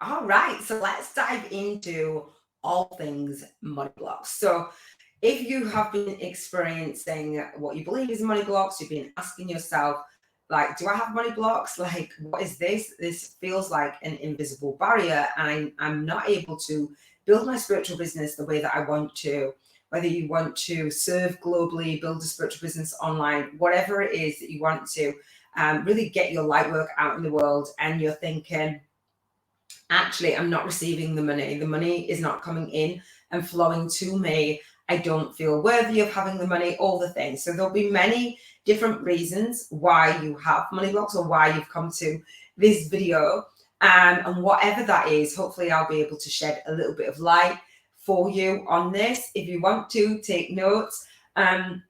All right, so let's dive into all things money blocks. So, if you have been experiencing what you believe is money blocks, you've been asking yourself, like, do I have money blocks? Like, what is this? This feels like an invisible barrier, and I'm not able to build my spiritual business the way that I want to. Whether you want to serve globally, build a spiritual business online, whatever it is that you want to, really get your light work out in the world, and you're thinking, actually, I'm not receiving the money. The money is not coming in and flowing to me. I don't feel worthy of having the money, all the things. So there'll be many different reasons why you have money blocks or why you've come to this video. And whatever that is, hopefully I'll be able to shed a little bit of light for you on this. If you want to take notes, I'd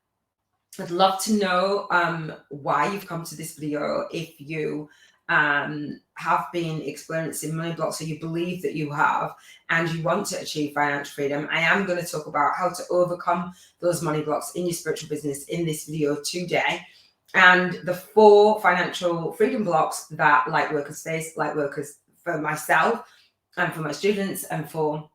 love to know why you've come to this video. If you have been experiencing money blocks, or you believe that you have, and you want to achieve financial freedom, I am going to talk about how to overcome those money blocks in your spiritual business in this video today. And the 4 financial freedom blocks that Lightworkers face, Lightworkers for myself and for my students and for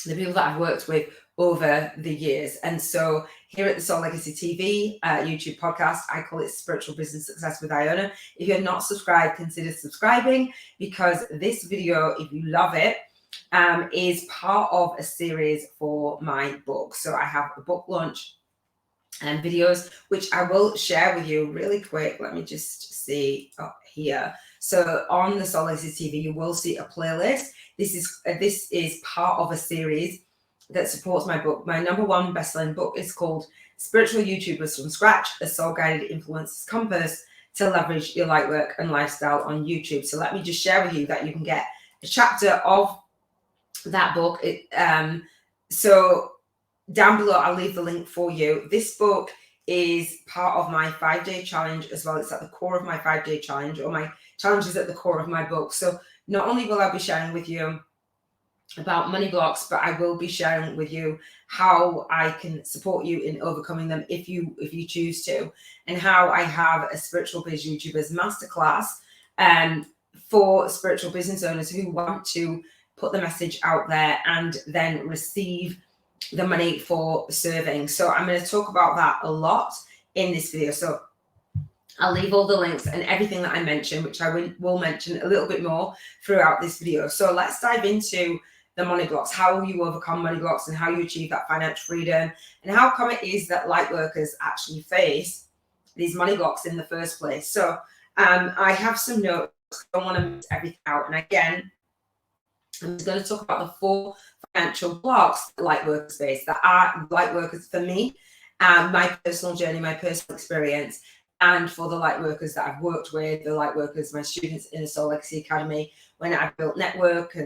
the people that I've worked with over the years. And so here at the Soul Legacy TV YouTube podcast, I call it Spiritual Business Success with Iona. If you're not subscribed, consider subscribing, because this video, if you love it, is part of a series for my book. So I have a book launch and videos, which I will share with you really quick. Let me just see up here. So on the Soul Legacy TV, you will see a playlist. This is part of a series that supports my book. My #1 best-selling book is called Spiritual YouTubers from Scratch: A Soul-Guided Influencer's Compass to Leverage Your Lightwork and Lifestyle on YouTube. So let me just share with you that you can get a chapter of that book. So down below, I'll leave the link for you. This book is part of my 5-day challenge as well. It's at the core of my 5-day challenge, or my challenge is at the core of my book. So not only will I be sharing with you about money blocks, but I will be sharing with you how I can support you in overcoming them if you choose to, and how I have a Spiritual Biz YouTubers masterclass for spiritual business owners who want to put the message out there and then receive the money for serving. So I'm going to talk about that a lot in this video. So I'll leave all the links and everything that I mentioned, which I will mention a little bit more throughout this video. So let's dive into the money blocks, how you overcome money blocks and how you achieve that financial freedom, and how come it is that Lightworkers actually face these money blocks in the first place. So I have some notes. I don't want to miss everything out. And again, I'm just going to talk about the 4 financial blocks that Lightworkers face, that are Lightworkers for me, my personal journey, my personal experience, and for the Lightworkers that I've worked with, the Lightworkers, my students in the Soul Legacy Academy, when I've built networks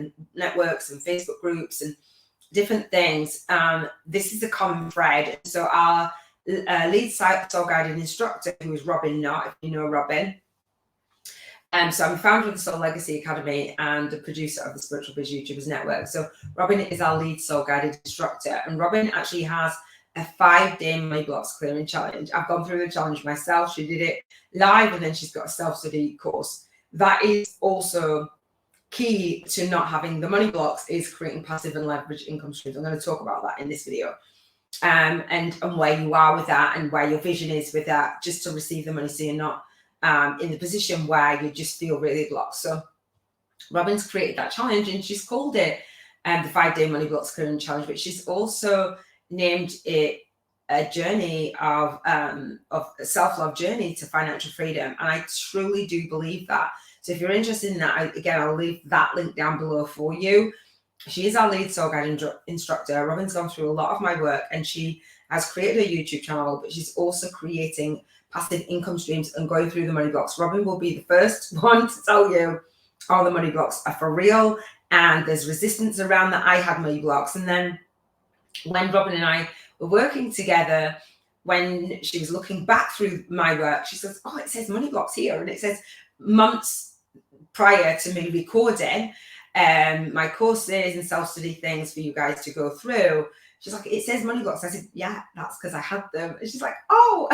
and Facebook groups and different things. This is a common thread. So our lead soul guided instructor, who is Robin Knott, if you know Robin. So I'm the founder of the Soul Legacy Academy and the producer of the Spiritual Biz YouTubers Network. So Robin is our lead soul guided instructor, and Robin actually has a 5-day money blocks clearing challenge. I've gone through the challenge myself. She did it live, and then she's got a self-study course. That is also key to not having the money blocks, is creating passive and leverage income streams. I'm going to talk about that in this video, and where you are with that and where your vision is with that, just to receive the money, so you're not in the position where you just feel really blocked. So Robin's created that challenge, and she's called it the 5-day money blocks clearing challenge, but she's also named it a journey of self-love journey to financial freedom. And I truly do believe that. So if you're interested in that, again, I'll leave that link down below for you. She is our lead soul guide instructor. Robin's gone through a lot of my work, and she has created a YouTube channel, but she's also creating passive income streams and going through the money blocks. Robin will be the first one to tell you all the money blocks are for real, and there's resistance around that. I had money blocks, and then when Robin and I were working together, when she was looking back through my work, she says, oh, it says money blocks here, and it says months prior to me recording my courses and self-study things for you guys to go through. She's like, it says money blocks. I said, yeah, that's because I had them. And she's like, oh,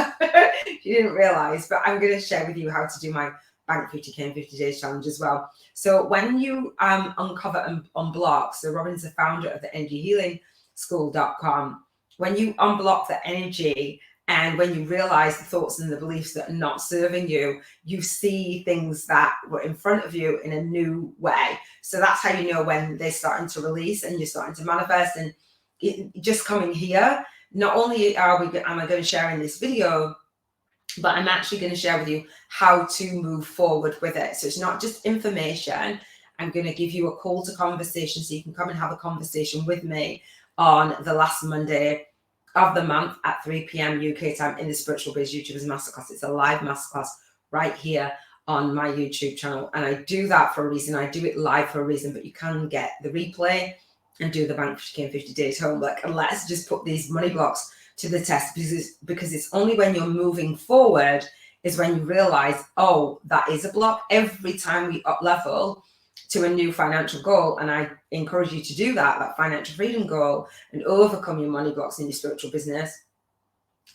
she didn't realize. But I'm going to share with you how to do my Bank 50K in 50 Days Challenge as well. So when you uncover and unblock, so Robin's the founder of the Energy Healing School.com, when you unblock the energy and when you realize the thoughts and the beliefs that are not serving you, you see things that were in front of you in a new way. So that's how you know when they're starting to release and you're starting to manifest. And it just coming here, not only am I going to share in this video, but I'm actually going to share with you how to move forward with it. So it's not just information. I'm going to give you a call to conversation so you can come and have a conversation with me on the last Monday of the month at 3 p.m. UK time in the Spiritual Biz YouTubers Masterclass. It's a live masterclass right here on my YouTube channel. And I do that for a reason. I do it live for a reason, but you can get the replay and do the Bank 50K in 50 Days homework. And let's just put these money blocks to the test, because it's only when you're moving forward is when you realize, oh, that is a block. Every time we up level to a new financial goal, and I encourage you to do that financial freedom goal, and overcome your money blocks in your spiritual business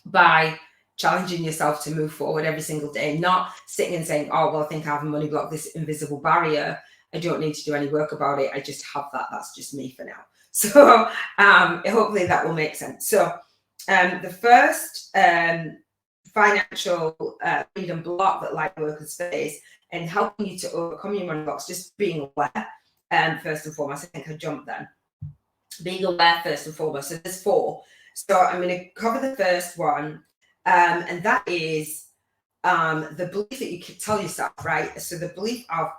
by challenging yourself to move forward every single day, not sitting and saying, oh, well, I think I have a money block, this invisible barrier. I don't need to do any work about it. I just have that. That's just me for now. So hopefully that will make sense. So the first financial freedom block that Lightworkers face and helping you to overcome your money blocks, just being aware, first and foremost. I think I jumped then. Being aware first and foremost. So there's 4. So I'm going to cover the first one, and that is the belief that you can tell yourself, right? So the belief of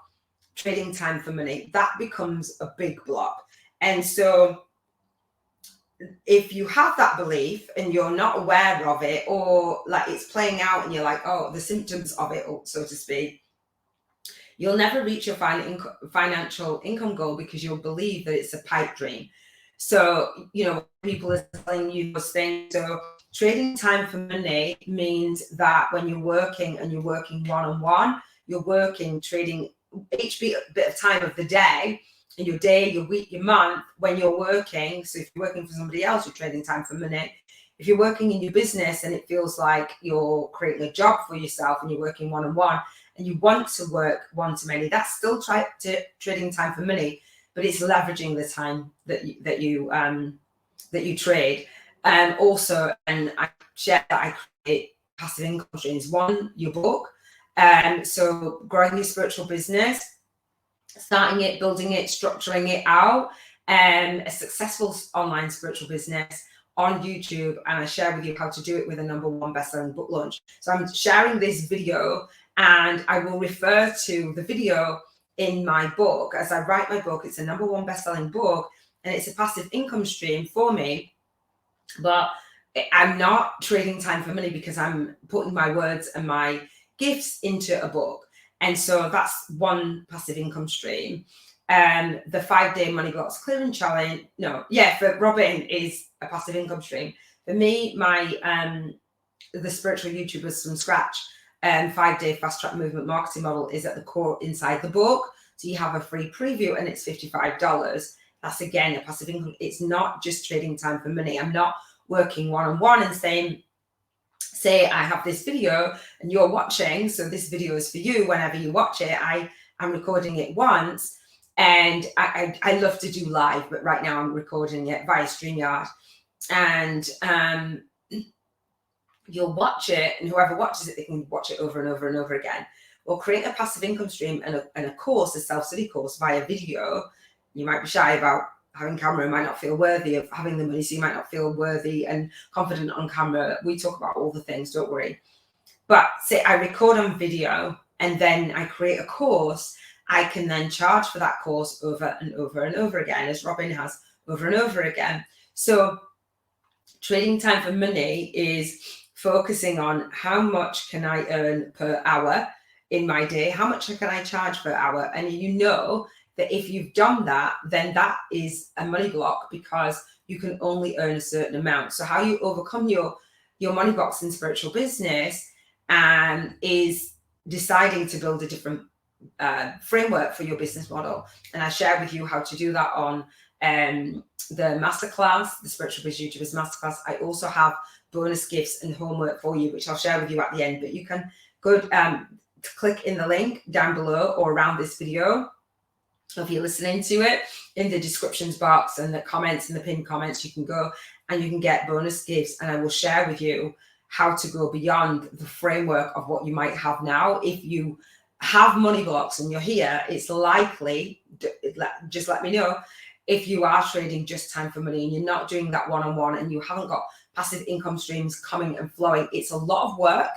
trading time for money, that becomes a big block. And so if you have that belief and you're not aware of it, or like it's playing out and you're like, oh, the symptoms of it, so to speak, you'll never reach your financial income goal because you'll believe that it's a pipe dream. So, people are telling you those things. So trading time for money means that when you're working and you're working one-on-one, you're working, trading each bit of time of the day, in your day, your week, your month, when you're working. So if you're working for somebody else, you're trading time for money. If you're working in your business and it feels like you're creating a job for yourself and you're working one-on-one and you want to work one-to-many, that's still trading time for money, but it's leveraging the time that you trade. Also, and I share that I create passive income streams. One, your book. So growing your spiritual business, starting it, building it, structuring it out, a successful online spiritual business on YouTube, and I share with you how to do it with a #1 best-selling book launch. So I'm sharing this video, and I will refer to the video in my book as I write my book. It's a #1 best-selling book, and it's a passive income stream for me, but I'm not trading time for money because I'm putting my words and my gifts into a book. And so that's one passive income stream. The 5-day money blocks clearing challenge. For Robin is a passive income stream. For me, the spiritual YouTubers from scratch, 5-day fast track movement marketing model is at the core inside the book. So you have a free preview and it's $55. That's again a passive income. It's not just trading time for money. I'm not working one-on-one and saying, say I have this video and you're watching, so this video is for you. Whenever you watch it, I'm recording it once, and I love to do live, but right now I'm recording it via StreamYard, and you'll watch it, and whoever watches it, they can watch it over and over and over again. We'll create a passive income stream and a course, a self-study course via video. You might be shy about having camera, might not feel worthy of having the money, so you might not feel worthy and confident on camera. We talk about all the things, don't worry. But say I record on video and then I create a course, I can then charge for that course over and over and over again, as Robin has over and over again. So trading time for money is focusing on how much can I earn per hour in my day, how much can I charge per hour, and that if you've done that, then that is a money block because you can only earn a certain amount. So how you overcome your money blocks in spiritual business is deciding to build a different framework for your business model. And I share with you how to do that on the masterclass, the Spiritual Biz YouTubers Masterclass. I also have bonus gifts and homework for you, which I'll share with you at the end, but you can go click in the link down below or around this video. If you're listening to it, in the descriptions box and the comments and the pinned comments, you can go and you can get bonus gifts, and I will share with you how to go beyond the framework of what you might have now. If you have money blocks and you're here, it's likely, just let me know, if you are trading just time for money and you're not doing that one-on-one and you haven't got passive income streams coming and flowing. It's a lot of work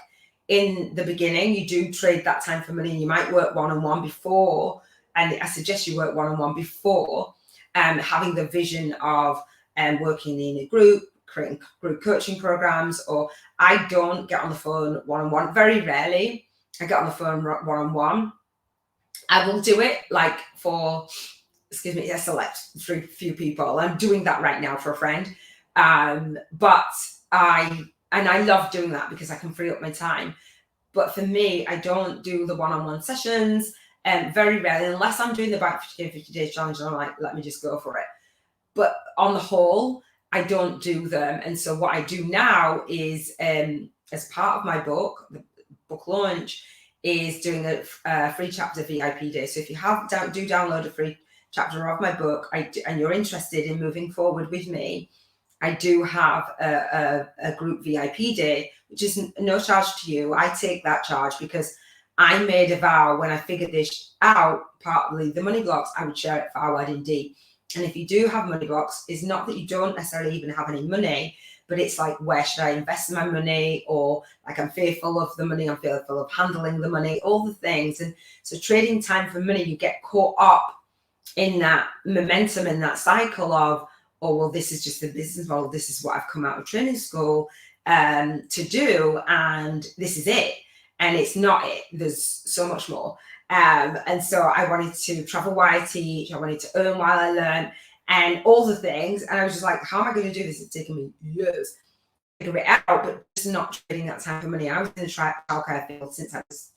in the beginning. You do trade that time for money and you might work one-on-one before, and I suggest you work one-on-one before having the vision of working in a group, creating group coaching programs. Or I don't get on the phone one-on-one, very rarely. I get on the phone one-on-one. I will do it like for, excuse me, a select few people. I'm doing that right now for a friend. But I love doing that because I can free up my time. But for me, I don't do the one-on-one sessions very rarely, unless I'm doing the Back 50 Days Challenge and I'm like, let me just go for it. But on the whole, I don't do them. And so what I do now is, as part of my book, the book launch, is doing a free chapter VIP day. So if you do download a free chapter of my book, and you're interested in moving forward with me, I do have a group VIP day, which is no charge to you. I take that charge because I made a vow when I figured this out, partly the money blocks, I would share it for our wedding day. And if you do have money blocks, it's not that you don't necessarily even have any money, but it's like, where should I invest my money? Or like, I'm fearful of the money, I'm fearful of handling the money, all the things. And so trading time for money, you get caught up in that momentum, in that cycle of, oh, well, this is just the business model. This is what I've come out of training school to do. And this is it. And it's not it. There's so much more. And so I wanted to travel while I teach. I wanted to earn while I learn and all the things. And I was just like, how am I going to do this? It's taken me years to figure it out, but just not trading that time for money. I was in the childcare field since I was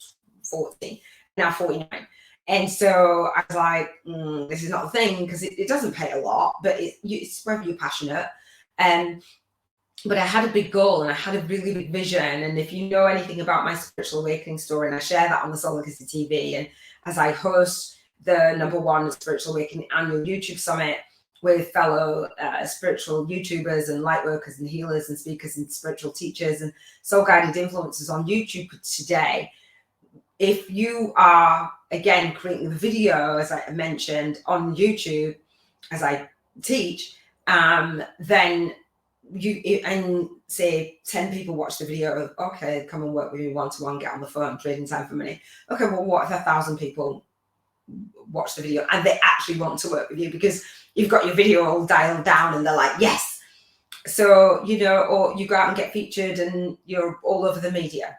14, now 49. And so I was like, this is not the thing, because it doesn't pay a lot, but it's whether you're passionate. But I had a big goal and I had a really big vision. And if you know anything about my spiritual awakening story, and I share that on the Soul Legacy TV, and as I host the #1 Spiritual Awakening Annual YouTube Summit with fellow spiritual YouTubers and lightworkers and healers and speakers and spiritual teachers and soul guided influencers on YouTube today, if you are, again, creating the video, as I mentioned, on YouTube, as I teach, then and say 10 people watch the video, okay, come and work with me one-to-one, get on the phone, trading time for money. Okay, well, what if 1,000 people watch the video and they actually want to work with you because you've got your video all dialed down and they're like, yes. So, or you go out and get featured and you're all over the media.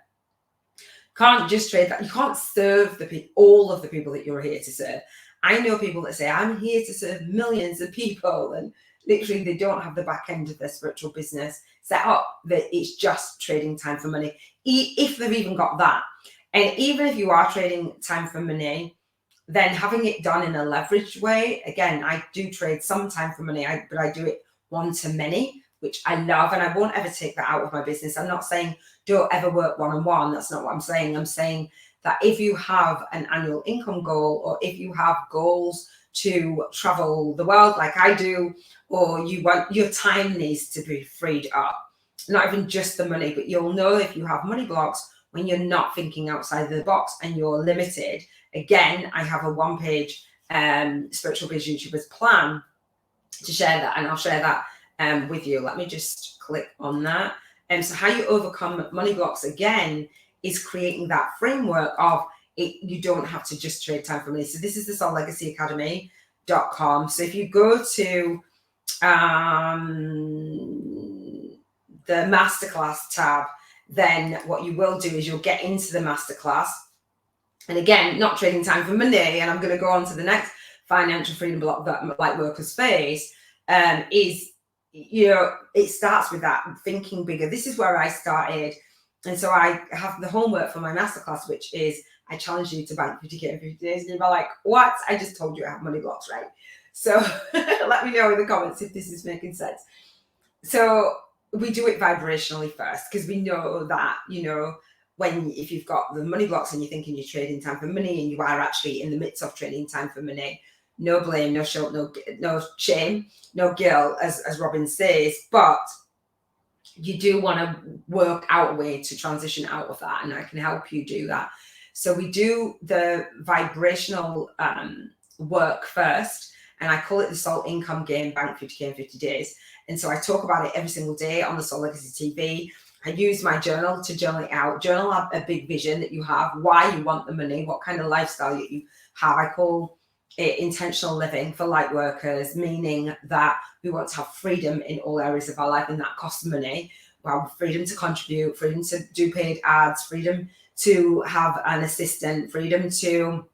Can't just trade that. You can't serve all of the people that you're here to serve. I know people that say, I'm here to serve millions of people, and literally they don't have the back end of their spiritual business set up, that it's just trading time for money, if they've even got that. And even if you are trading time for money, then having it done in a leveraged way. Again, I do trade some time for money, but I do it one-to-many, which I love, and I won't ever take that out of my business. I'm not saying don't ever work one-on-one. That's not what I'm saying. I'm saying that if you have an annual income goal, or if you have goals to travel the world like I do, or you want, your time needs to be freed up, not even just the money, but you'll know if you have money blocks when you're not thinking outside the box and you're limited. Again, I have a one-page spiritual biz YouTubers plan to share that, and I'll share that with you. Let me just click on that. So how you overcome money blocks, again, is creating that framework of it. You don't have to just trade time for money. So this is the soullegacyacademy.com. So if you go to the masterclass tab, then what you will do is you'll get into the masterclass. And again, not trading time for money. And I'm going to go on to the next financial freedom block that Lightworkers face, is, it starts with that thinking bigger. This is where I started. And so I have the homework for my masterclass, which is, I challenge you to bank 50K in 50 days. And you're like, what? I just told you I have money blocks, right? So let me know in the comments if this is making sense. So we do it vibrationally first, because we know that, if you've got the money blocks and you're thinking you're trading time for money and you are actually in the midst of trading time for money, no blame, no shame, no guilt, as Robin says, but you do want to work out a way to transition out of that, and I can help you do that. So we do the vibrational work first, and I call it the Soul Income Game, Bank 50K in 50 days. And so I talk about it every single day on the Soul Legacy TV. I use my journal to journal it out. Journal a big vision that you have, why you want the money, what kind of lifestyle you have. I call it intentional living for Lightworkers, meaning that we want to have freedom in all areas of our life, and that costs money. Well, freedom to contribute, freedom to do paid ads, freedom to have an assistant, freedom to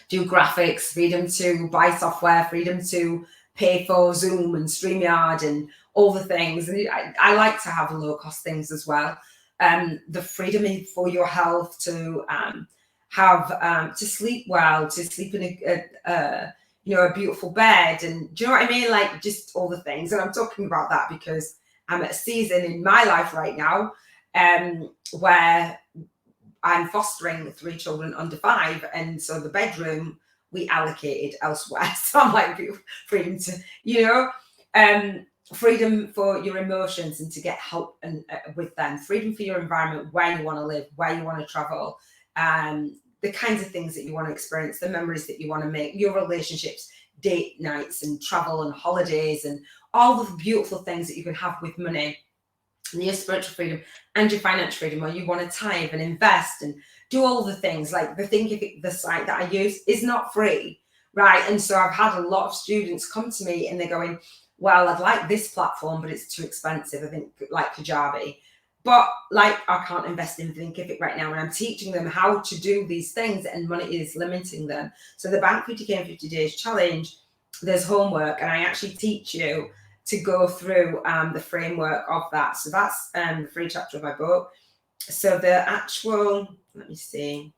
do graphics, freedom to buy software, freedom to pay for Zoom and StreamYard and all the things. And I like to have low cost things as well. The freedom for your health, to have to sleep well, to sleep in a beautiful bed, and do you know what I mean? Like, just all the things. And I'm talking about that because I'm at a season in my life right now where I'm fostering 3 children under 5, and so the bedroom we allocated elsewhere. So I'm like, freedom to, freedom for your emotions and to get help and with them, freedom for your environment, where you want to live, where you want to travel, the kinds of things that you want to experience, the memories that you want to make, your relationships, date nights and travel and holidays, and all the beautiful things that you can have with money, and your spiritual freedom and your financial freedom, where you want to tithe and invest and do all the things. Like the site that I use is not free, right? And so I've had a lot of students come to me and they're going, well, I'd like this platform, but it's too expensive. I think like Kajabi, but like I can't invest in Thinkific right now. And I'm teaching them how to do these things, and money is limiting them. So the Bank 50K in 50 days challenge, there's homework, and I actually teach you to go through the framework of that. So that's the free chapter of my book. So the actual, let me see,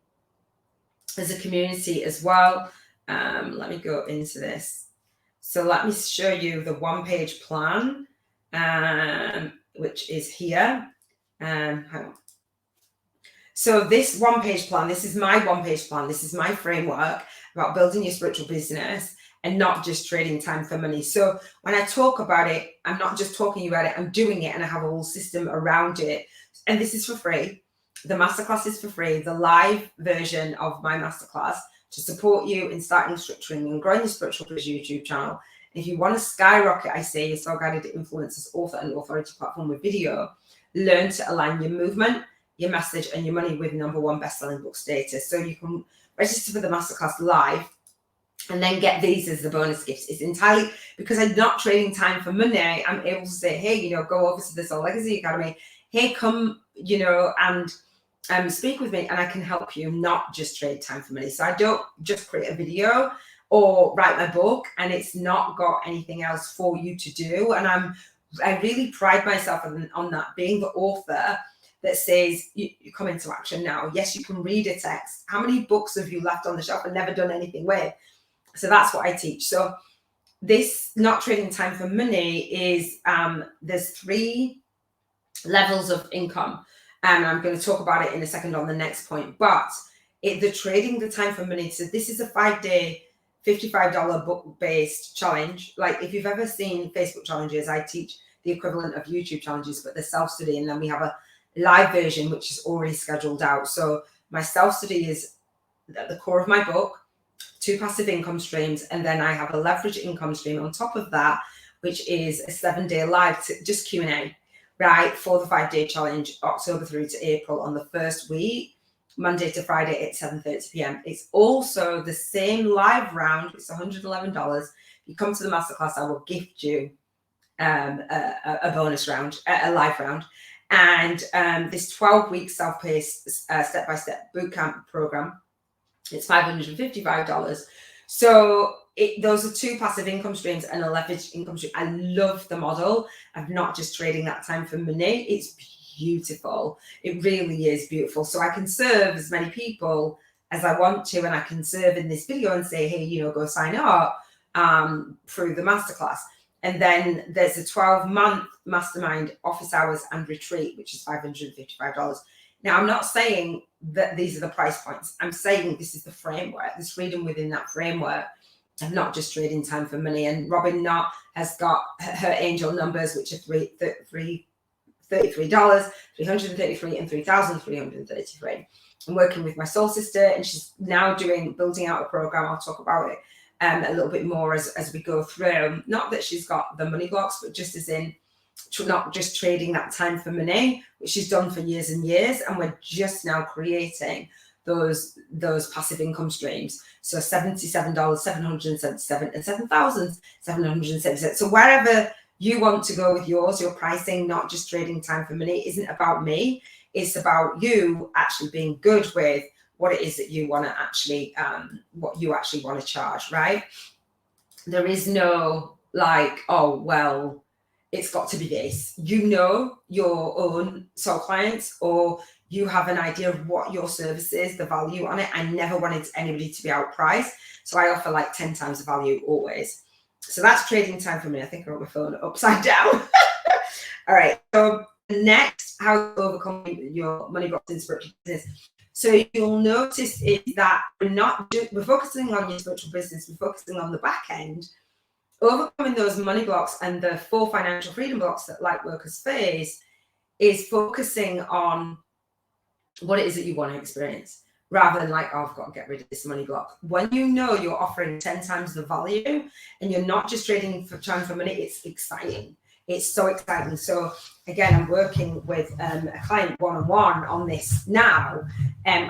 there's a community as well. Let me go into this. So let me show you the 1-page plan, which is here. Hang on. So this 1-page plan, this is my 1-page plan. This is my framework about building your spiritual business and not just trading time for money. So when I talk about it, I'm not just talking about it, I'm doing it, and I have a whole system around it. And this is for free. The masterclass is for free. The live version of my masterclass to support you in starting, structuring, and growing your spiritual business YouTube channel. If you want to skyrocket, I say, your soul-guided influencers, author, and authority platform with video, learn to align your movement, your message, and your money with #1 best-selling book status. So you can register for the masterclass live and then get these as the bonus gifts. It's entirely because I'm not trading time for money. I'm able to say, hey, go over to the Soul Legacy Academy. Hey, come, and speak with me, and I can help you not just trade time for money. So I don't just create a video or write my book and it's not got anything else for you to do. And I really pride myself on that, being the author that says you come into action now. Yes, you can read a text. How many books have you left on the shelf and never done anything with? So that's what I teach. So this not trading time for money is there's 3 levels of income, and I'm going to talk about it in a second on the next point. But the trading the time for money, so this is a 5-day $55 book-based challenge. Like if you've ever seen Facebook challenges, I teach the equivalent of YouTube challenges, but they're self-study, and then we have a live version which is already scheduled out. So my self-study is at the core of my book, 2 passive income streams, and then I have a leverage income stream on top of that, which is a 7-day live just Q&A, right, for the 5-day challenge, October through to April, on the first week, Monday to Friday at 7:30 p.m. It's also the same live round. It's $111. You come to the masterclass, I will gift you a bonus round, a live round. And this 12-week self-paced step-by-step bootcamp program, it's $555. So those are 2 passive income streams and a leveraged income stream. I love the model of not just trading that time for money. It's beautiful. It really is beautiful. So I can serve as many people as I want to, and I can serve in this video and say, hey, go sign up through the masterclass. And then there's a 12-month mastermind office hours and retreat, which is $555. Now, I'm not saying that these are the price points. I'm saying this is the framework, there's freedom within that framework of not just trading time for money. And Robin Knott has got her angel numbers, which are $33, $333, and $3,333. I'm working with my soul sister, and she's now building out a program. I'll talk about it a little bit more as we go through. Not that she's got the money blocks, but just as in not just trading that time for money, which she's done for years and years, and we're just now creating those passive income streams. So $77,777 and $7,777. So wherever you want to go with yours, your pricing, not just trading time for money, isn't about me. It's about you actually being good with what it is that you want to actually, what you actually want to charge, right? There is no like, oh, well, it's got to be this. You know your own soul clients, or you have an idea of what your service is, the value on it. I never wanted anybody to be outpriced. So I offer like 10 times the value always. So that's trading time for me. I think I wrote my phone upside down. All right. So next, how to overcome your money blocks in spiritual business. So you'll notice is that we're focusing on your spiritual business. We're focusing on the back end. Overcoming those money blocks and the 4 financial freedom blocks that Lightworkers face is focusing on what it is that you want to experience, rather than like, oh, I've got to get rid of this money block. When you know you're offering 10 times the value and you're not just trading for time for money, it's exciting. It's so exciting. So again, I'm working with a client one-on-one on this now,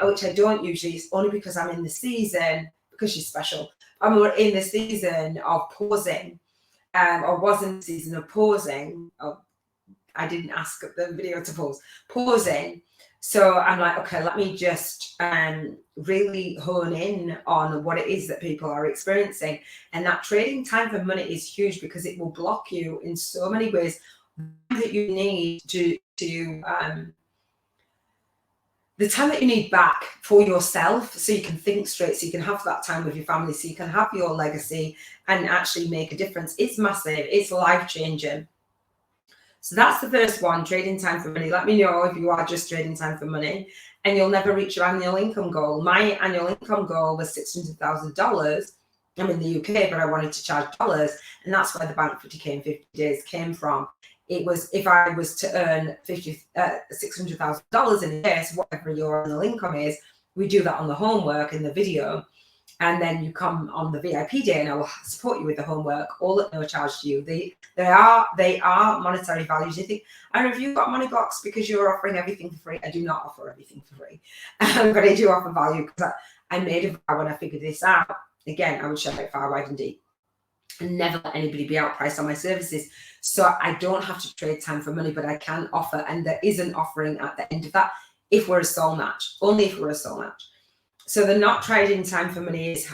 which I don't usually. It's only because I'm in the season, because she's special. I'm in the season of pausing, or was in the season of pausing. Oh, I didn't ask the video to pause. Pausing. So I'm like, okay, let me just really hone in on what it is that people are experiencing. And that trading time for money is huge, because it will block you in so many ways that you need to the time that you need back for yourself, so you can think straight, so you can have that time with your family, so you can have your legacy and actually make a difference. It's massive. It's life-changing. So that's the first one, trading time for money. Let me know if you are just trading time for money and you'll never reach your annual income goal. My annual income goal was $600,000. I'm in the UK, but I wanted to charge dollars. And that's where the Bank 50K in 50 days came from. It was, if I was to earn $600,000 in a year, so whatever your annual income is, we do that on the homework in the video. And then you come on the VIP day and I will support you with the homework, all at no charge to you. They are monetary values. You think, I don't know if you've got money blocks because you're offering everything for free. I do not offer everything for free, but I do offer value, because I made a vow when I figured this out. Again, I would share it far, wide and deep, and never let anybody be outpriced on my services. So I don't have to trade time for money, but I can offer, and there is an offering at the end of that if we're a soul match, only if we're a soul match. So the not trading time for money is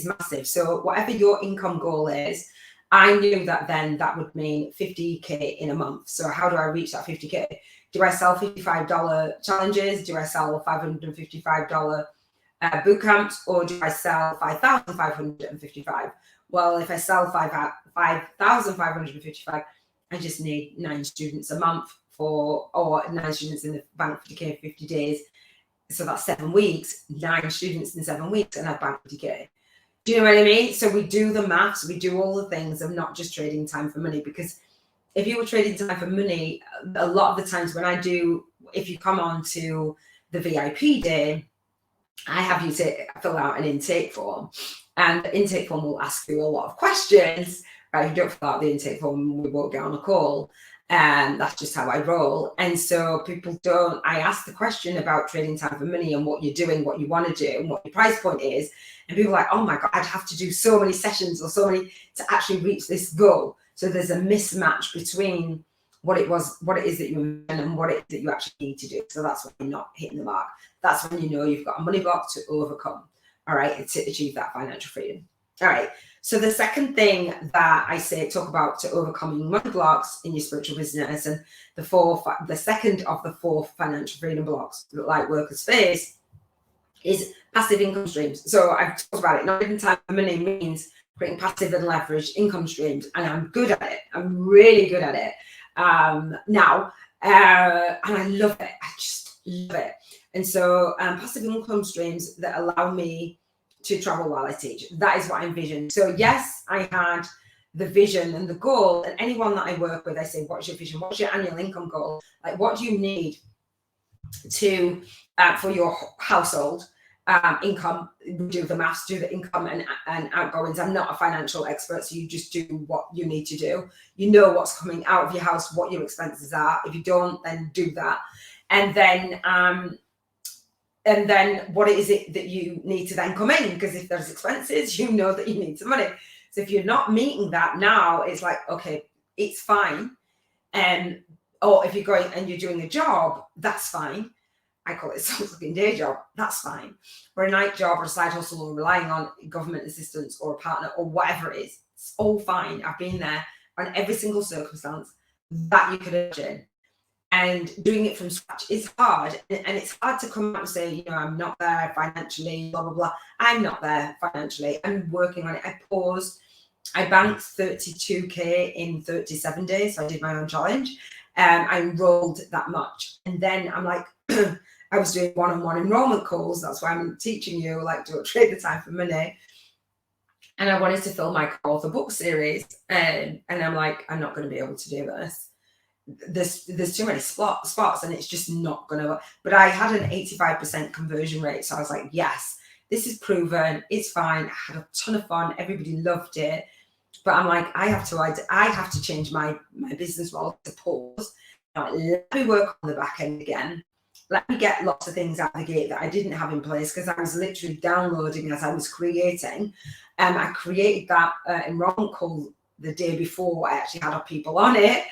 massive. So whatever your income goal is, I knew that then that would mean 50K in a month. So how do I reach that 50K? Do I sell $55 challenges? Do I sell $555 boot camps? Or do I sell $5,555? Well, if I sell $5,555, I just need 9 students a month or 9 students in the Bank 50K 50 days. So that's 7 weeks, 9 students in 7 weeks, and I've Bank 50K. Do you know what I mean? So we do the maths, we do all the things of not just trading time for money, because if you were trading time for money, a lot of the times when I do, if you come on to the VIP day, I have you to fill out an intake form, and the intake form will ask you a lot of questions, right? If you don't fill out the intake form, we won't get on a call. And that's just how I roll. And so people don't, I ask the question about trading time for money and what you're doing, what you want to do, and what your price point is. And people are like, oh my God, I'd have to do so many sessions or so many to actually reach this goal. So there's a mismatch between what it is that you earn and what it is that you actually need to do. So that's when you're not hitting the mark. That's when you know you've got a money block to overcome, all right, to achieve that financial freedom. All right. So the second thing that I talk about to overcoming money blocks in your spiritual business, and the second of the 4 financial freedom blocks that Lightworkers face, is passive income streams. So I've talked about it. Not trading time for money means creating passive and leveraged income streams, and I'm good at it. I'm really good at it now, and I love it. Love it. And so passive income streams that allow me to travel while I teach. That is what I envisioned. So yes, I had the vision and the goal, and anyone that I work with, I say, what's your vision? What's your annual income goal? Like, what do you need to for your household income? Do the maths, do the income and outgoings. I'm not a financial expert, so you just do what you need to do. You know what's coming out of your house, what your expenses are. If you don't, then do that. And then what is it that you need to then come in? Because if there's expenses, you know that you need some money. So if you're not meeting that now, it's like, okay, it's fine. Or if you're going and you're doing a job, that's fine. I call it a self-looking day job. That's fine. Or a night job or a side hustle or relying on government assistance or a partner or whatever it is. It's all fine. I've been there on every single circumstance that you could imagine. And doing it from scratch is hard. And it's hard to come out and say, you know, I'm not there financially, blah, blah, blah. I'm not there financially. I'm working on it. I paused. I banked 32K in 37 days. So I did my own challenge. I enrolled that much. And then I'm like, I was doing one-on-one enrollment calls. That's why I'm teaching you, like, don't trade the time for money. And I wanted to fill my co-author book series. And I'm like, I'm not going to be able to do this. There's too many spots and it's just not going to. But I had an 85% conversion rate. So I was like, yes, this is proven. It's fine. I had a ton of fun. Everybody loved it. But I'm like, I have to change my business model to pause. Let me work on the back end again. Let me get lots of things out of the gate that I didn't have in place because I was literally downloading as I was creating. I created that enrollment call the day before I actually had people on it.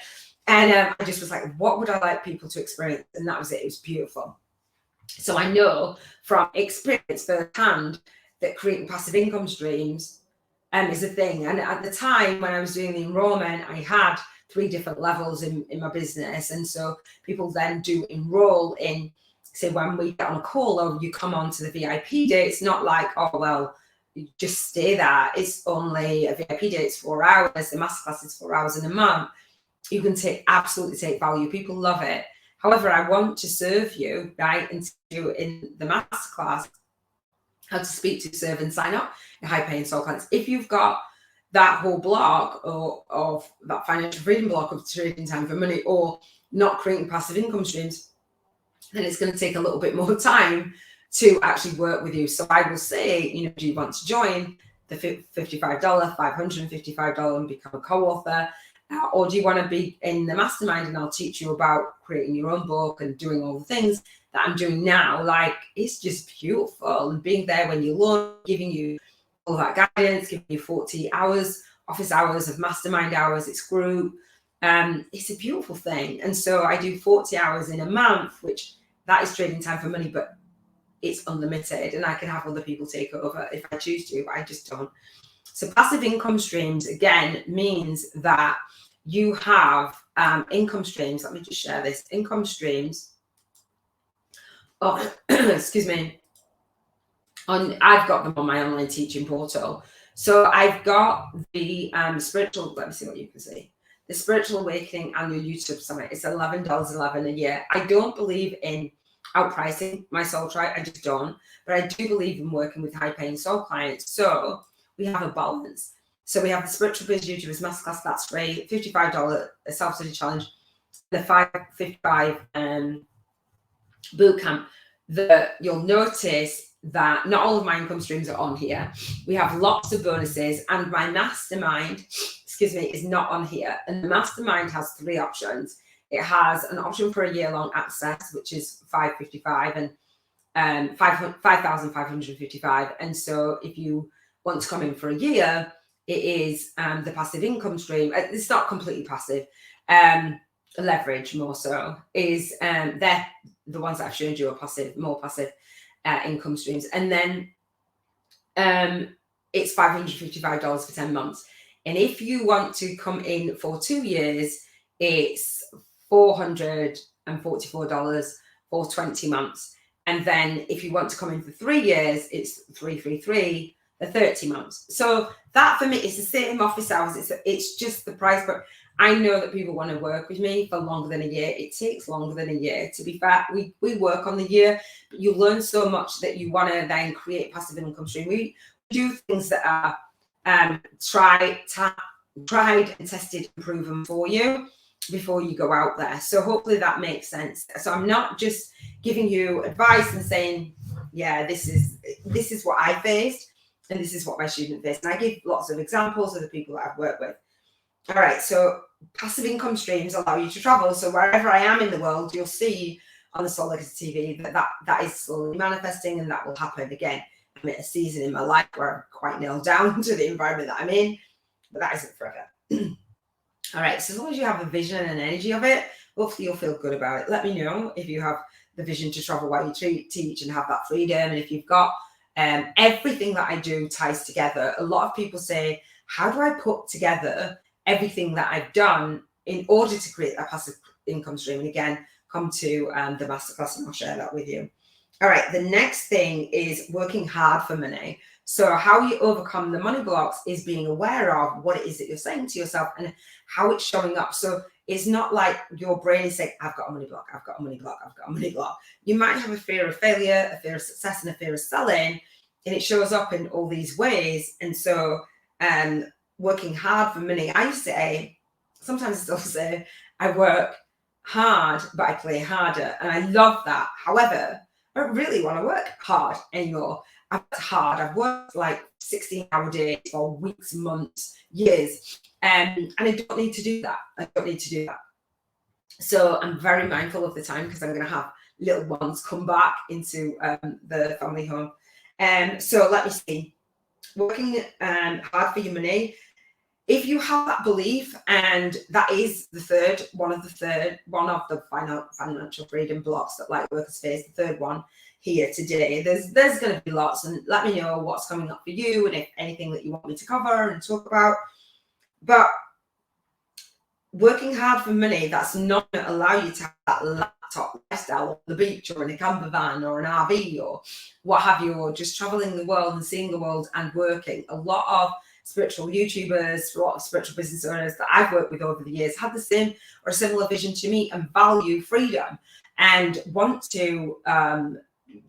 And I just was like, what would I like people to experience? And that was it. It was beautiful. So I know from experience firsthand that creating passive income streams is a thing. And at the time when I was doing the enrollment, I had 3 different levels in my business. And so people then do enroll in, say, when we get on a call or you come on to the VIP day, it's not like, oh, well, you just stay there. It's only a VIP day. It's 4 hours. The masterclass is 4 hours in a month. You can absolutely take value. People love it. However, I want to serve you, right, and do in the masterclass how to speak to, serve, and sign up in high-paying soul clients. If you've got that whole block of that financial freedom block of trading time for money or not creating passive income streams, then it's going to take a little bit more time to actually work with you. So I will say, you know, do you want to join the $55, $555 and become a co-author? Or do you want to be in the mastermind and I'll teach you about creating your own book and doing all the things that I'm doing now? Like, it's just beautiful. And being there when you learn, giving you all that guidance, giving you 40 hours, office hours of mastermind hours, it's group. It's a beautiful thing. And so I do 40 hours in a month, which that is trading time for money, but it's unlimited. And I can have other people take over if I choose to, but I just don't. So passive income streams, again, means that you have income streams. Let me just share this. Income streams. Oh, excuse me. I've got them on my online teaching portal. So I've got the spiritual, let me see what you can see. The Spiritual Awakening Annual YouTube Summit. It's $11.11 a year. I don't believe in outpricing my soul tribe. I just don't. But I do believe in working with high-paying soul clients. So we have a balance. So we have the Spiritual Biz YouTubers Masterclass, that's free, $55 self-study challenge, the $555 boot camp. You'll notice that not all of my income streams are on here. We have lots of bonuses, and my mastermind, is not on here. And the mastermind has 3 options. It has an option for a year-long access, which is $555 and $5,555. And so if you want to come in for a year, it is the passive income stream. It's not completely passive. Leverage more so is they're the ones that I've shown you are passive, more passive income streams. And then it's $555 for 10 months. And if you want to come in for 2 years, it's $444 for 20 months. And then if you want to come in for 3 years, it's $333 for 30 months. So that for me is the same office hours. It's just the price, but I know that people want to work with me for longer than a year. It takes longer than a year. To be fair, we work on the year, but you learn so much that you want to then create passive income stream. We do things that are tried and tested and proven for you before you go out there. So hopefully that makes sense. So I'm not just giving you advice and saying, yeah, this is what I faced and this is what my student faced. And I give lots of examples of the people that I've worked with. All right, so passive income streams allow you to travel. So wherever I am in the world, you'll see on the Soul Legacy TV that is slowly manifesting, and that will happen again. I'm at a season in my life where I'm quite nailed down to the environment that I'm in, but that isn't forever. All right, so as long as you have a vision and energy of it, hopefully you'll feel good about it. Let me know if you have the vision to travel while you teach and have that freedom. And if you've got everything that I do ties together. A lot of people say, how do I put together everything that I've done in order to create that passive income stream? And again, come to the masterclass and I'll share that with you. All right, the next thing is working hard for money. So how you overcome the money blocks is being aware of what it is that you're saying to yourself and how it's showing up. So it's not like your brain is saying, I've got a money block, I've got a money block, I've got a money block. You might have a fear of failure, a fear of success, and a fear of selling, and it shows up in all these ways. And so working hard for money, I say, sometimes I still say, I work hard, but I play harder. And I love that. However, I don't really want to work hard anymore. I've worked hard. I've worked like 16-hour days for weeks, months, years. And I don't need to do that. I don't need to do that. So I'm very mindful of the time because I'm going to have little ones come back into the family home. So let me see. Working hard for your money. If you have that belief, and that is one of the financial freedom blocks that Lightworkers face, the third one here today. There's going to be lots, and let me know what's coming up for you and if anything that you want me to cover and talk about. But working hard for money, that's not going to allow you to have that laptop lifestyle on the beach or in a camper van or an RV or what have you, or just traveling the world and seeing the world and working. A lot of spiritual YouTubers, a lot of spiritual business owners that I've worked with over the years had the same or similar vision to me and value freedom and want to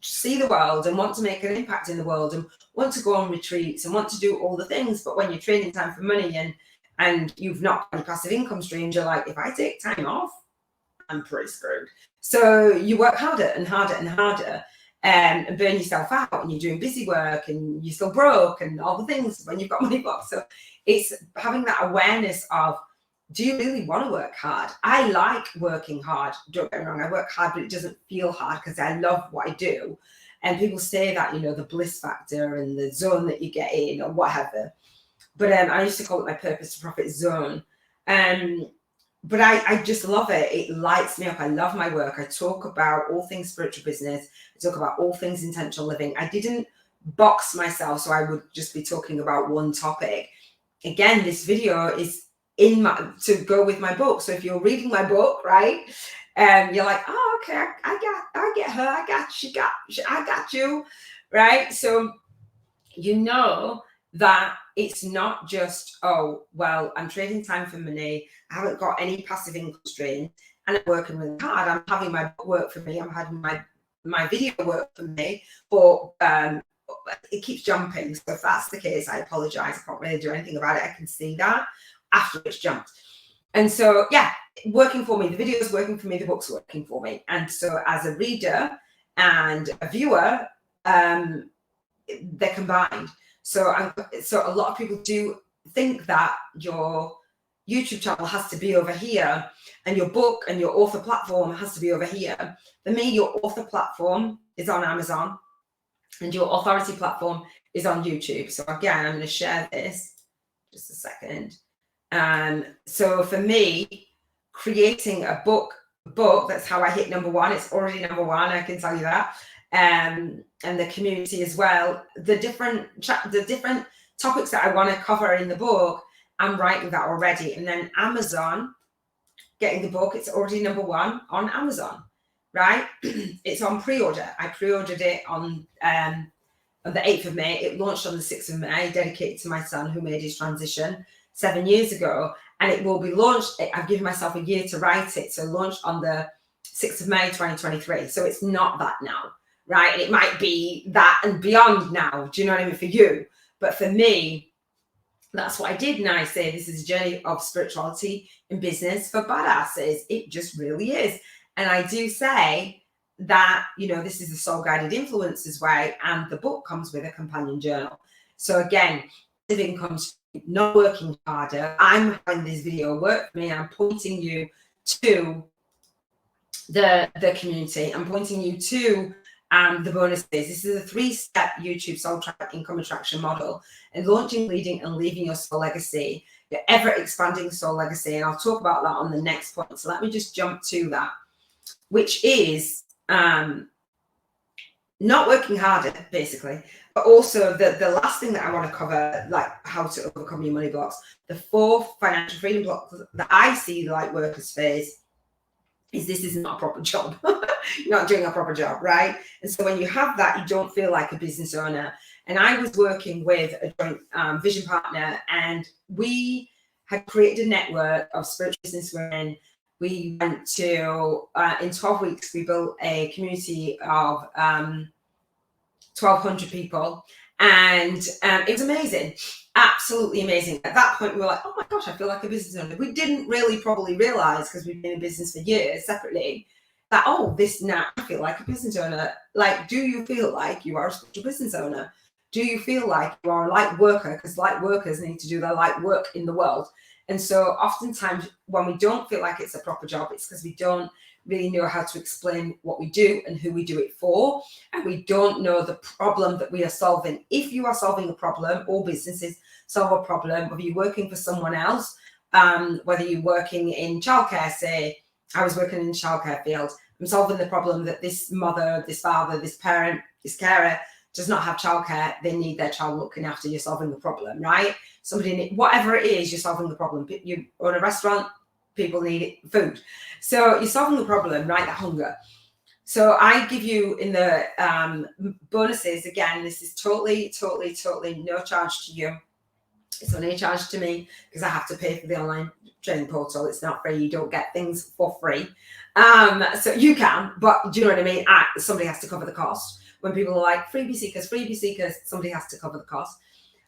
see the world and want to make an impact in the world and want to go on retreats and want to do all the things. But when you're training time for money and you've not got any passive income streams, you're like, if I take time off, I'm pretty screwed. So you work harder and harder and harder and burn yourself out, and you're doing busy work and you're still broke and all the things when you've got money blocks. So it's having that awareness of, do you really want to work hard? I like working hard. Don't get me wrong, I work hard, but it doesn't feel hard because I love what I do. And people say that, the bliss factor and the zone that you get in or whatever. But I used to call it my purpose to profit zone. But I just love it. It lights me up. I love my work. I talk about all things spiritual business. I talk about all things intentional living. I didn't box myself so I would just be talking about one topic. Again, this video is to go with my book. So if you're reading my book, right, you're like, oh, okay, I get her. I got you, right? So that it's not just, oh, well, I'm trading time for money. I haven't got any passive income stream and I'm working really hard. I'm having my book work for me. I'm having my video work for me, but it keeps jumping. So if that's the case, I apologize. I can't really do anything about it. I can see that after it's jumped. And so, yeah, working for me. The video is working for me. The book's working for me. And so as a reader and a viewer, they're combined. So a lot of people do think that your YouTube channel has to be over here and your book and your author platform has to be over here. For me, your author platform is on Amazon and your authority platform is on YouTube. So again, I'm going to share this just a second. So for me, creating a book, that's how I hit number one. It's already number one, I can tell you that. And the community as well. The different topics that I want to cover in the book, I'm writing that already. And then Amazon, getting the book, it's already number one on Amazon, right? It's on pre-order. I pre-ordered it on the 8th of May. It launched on the 6th of May, dedicated to my son who made his transition 7 years ago, and it will be launched. I've given myself a year to write it. So launched on the 6th of May, 2023. So it's not that now, right? And it might be that and beyond now. Do you know what I mean? For you. But for me, that's what I did. And I say this is a journey of spirituality in business for badasses. It just really is. And I do say that, you know, this is the Soul Guided Influencers way, and the book comes with a companion journal. So again, income, not working harder. I'm having this video work for me. I'm pointing you to the community. I'm pointing you to the bonuses. This is a 3-step YouTube soul tribe income attraction model, and launching, leading, and leaving your soul legacy, your ever expanding soul legacy. And I'll talk about that on the next point. So let me just jump to that, which is not working harder, basically. But also the last thing that I want to cover, like how to overcome your money blocks, the 4 financial freedom blocks that I see Lightworkers face is this is not a proper job. You're not doing a proper job, right? And so when you have that, you don't feel like a business owner. And I was working with a joint vision partner, and we had created a network of spiritual business women. We went to, in 12 weeks, we built a community of 1,200 people, and it was amazing, absolutely amazing. At that point, we were like, oh my gosh, I feel like a business owner. We didn't really probably realize, because we've been in business for years separately, that, oh, this now I feel like a business owner. Like, do you feel like you are a spiritual business owner? Do you feel like you are a light worker? Because light workers need to do their light work in the world. And so oftentimes when we don't feel like it's a proper job, it's because we don't really know how to explain what we do and who we do it for. And we don't know the problem that we are solving. If you are solving a problem, all businesses solve a problem, whether you're working for someone else, whether you're working in childcare, say, I was working in the childcare field. I'm solving the problem that this mother, this father, this parent, this carer does not have childcare. They need their child looking after. You're solving the problem, right? Somebody, whatever it is, you're solving the problem. You own a restaurant, people need food. So you're solving the problem, right? The hunger. So I give you in the bonuses, again, this is totally no charge to you. It's only a charge to me because I have to pay for the online training portal. It's not free. You don't get things for free. So you can, but do you know what I mean? Somebody has to cover the cost. When people are like, freebie seekers, somebody has to cover the cost.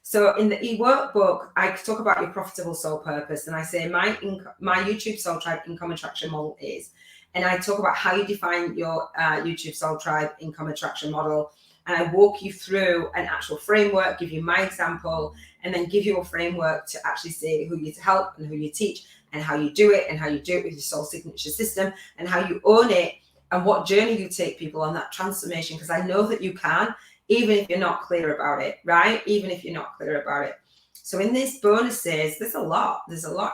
So in the e-workbook, I talk about your profitable soul purpose. And I say my YouTube Soul Tribe income attraction model is, and I talk about how you define your YouTube Soul Tribe income attraction model. And I walk you through an actual framework, give you my example, and then give you a framework to actually see who you help and who you teach and how you do it, and how you do it with your soul signature system, and how you own it, and what journey you take people on that transformation. Because I know that you can, even if you're not clear about it, right? Even if you're not clear about it. So in these bonuses, there's a lot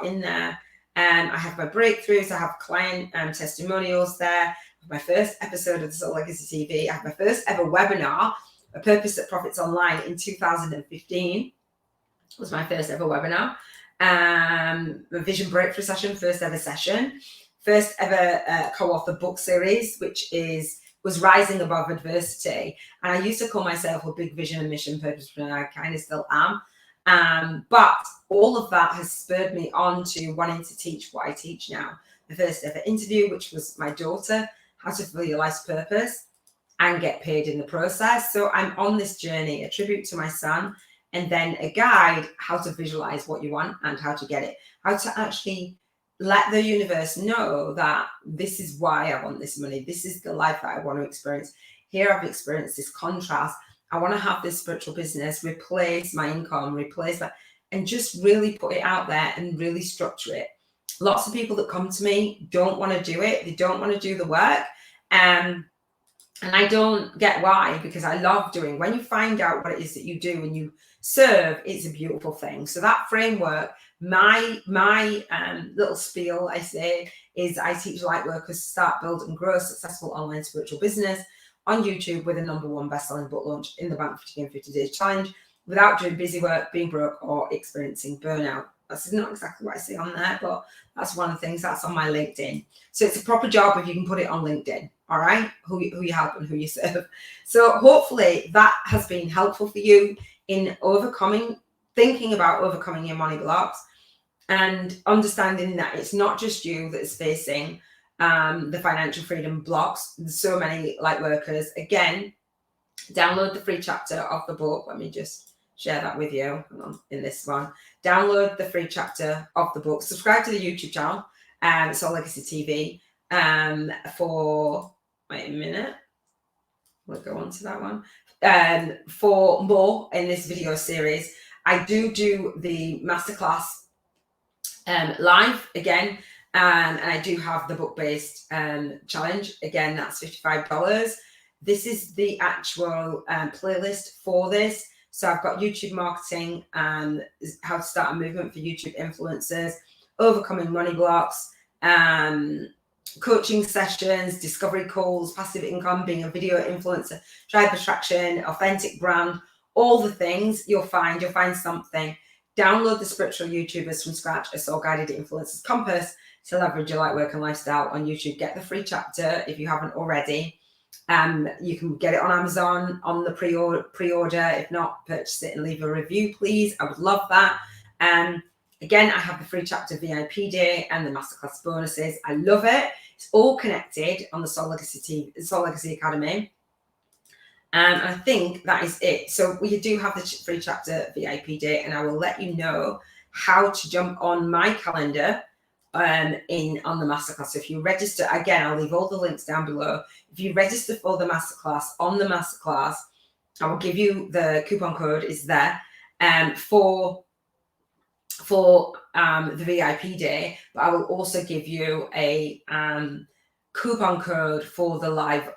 in there. I have my breakthroughs, I have client testimonials there. My first episode of the Soul Legacy TV. I have my first ever webinar, A Purpose That Profits Online, in 2015. Was my first ever webinar. A vision breakthrough session, first ever session. First ever co-author book series, which was Rising Above Adversity. And I used to call myself a big vision and mission purpose, and I kind of still am. But all of that has spurred me on to wanting to teach what I teach now. The first ever interview, which was my daughter, how to fulfill your life's purpose and get paid in the process. So I'm on this journey, a tribute to my son, and then a guide, how to visualize what you want and how to get it, how to actually let the universe know that this is why I want this money. This is the life that I want to experience. Here I've experienced this contrast. I want to have this spiritual business, replace my income, replace that, and just really put it out there and really structure it. Lots of people that come to me don't want to do it. They don't want to do the work. And I don't get why, because I love doing. When you find out what it is that you do and you serve, it's a beautiful thing. So that framework, my little spiel, I say, is I teach Lightworkers to start, build, and grow a successful online spiritual business on YouTube with a #1 best-selling book launch in the Bank 50 in 50 Days Challenge without doing busy work, being broke, or experiencing burnout. That's not exactly what I say on there, but that's one of the things that's on my LinkedIn. So it's a proper job if you can put it on LinkedIn, all right? Who you help and who you serve. So hopefully that has been helpful for you in thinking about overcoming your money blocks. and understanding that it's not just you that's facing the financial freedom blocks. There's so many light workers. Again, download the free chapter of the book. Let me just share that with you in this one. Download the free chapter of the book. Subscribe to the YouTube channel, Soul Legacy TV, for, wait a minute, we'll go on to that one. For more in this video series. I do the masterclass live again, and I do have the book-based challenge. Again, that's $55. This is the actual playlist for this. So I've got YouTube marketing, how to start a movement for YouTube influencers, overcoming money blocks, coaching sessions, discovery calls, passive income, being a video influencer, tribe attraction, authentic brand, all the things you'll find something. Download the Spiritual YouTubers from Scratch, a Soul Guided Influencers Compass to leverage your light work and lifestyle on YouTube. Get the free chapter if you haven't already. You can get it on Amazon on the pre-order. If not, purchase it and leave a review, please. I would love that. Again, I have the free chapter VIP day and the masterclass bonuses. I love it. It's all connected on the Soul Legacy Academy. And I think that is it. So we do have the free chapter VIP day, and I will let you know how to jump on my calendar on the masterclass. So if you register, again, I'll leave all the links down below. If you register for the masterclass, on the masterclass, I will give you the coupon code is there for the VIP day, but I will also give you a coupon code for the live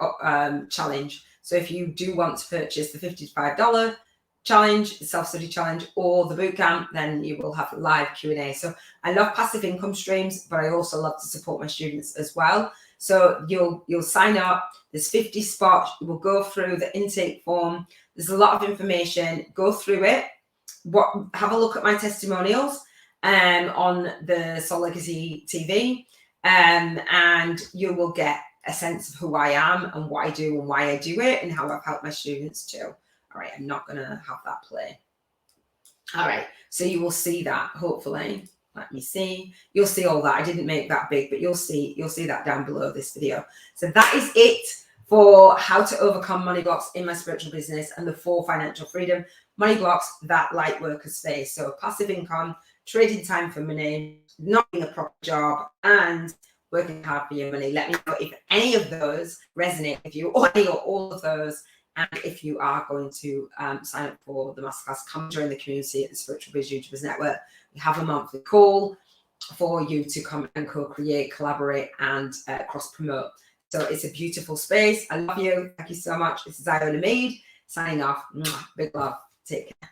challenge. So if you do want to purchase the $55 challenge, the self-study challenge, or the bootcamp, then you will have live Q&A. So I love passive income streams, but I also love to support my students as well. So you'll sign up. There's 50 spots. We'll go through the intake form. There's a lot of information. Go through it. Have a look at my testimonials on the Soul Legacy TV, and you will get a sense of who I am and what I do and why I do it and how I've helped my students too. All right, I'm not going to have that play. All right, so you will see that, hopefully. Let me see. You'll see all that. I didn't make that big, but you'll see that down below this video. So that is it for how to overcome money blocks in my spiritual business and the 4 financial freedom money blocks that light workers face. So passive income, trading time for money, not being a proper job, and working hard for your money. Let me know if any of those resonate with you, or any or all of those. And if you are going to sign up for the masterclass, come join the community at the Spiritual Biz YouTubers Network. We have a monthly call for you to come and co-create, collaborate, and cross-promote. So it's a beautiful space. I love you. Thank you so much. This is Iona signing off. Big love. Take care.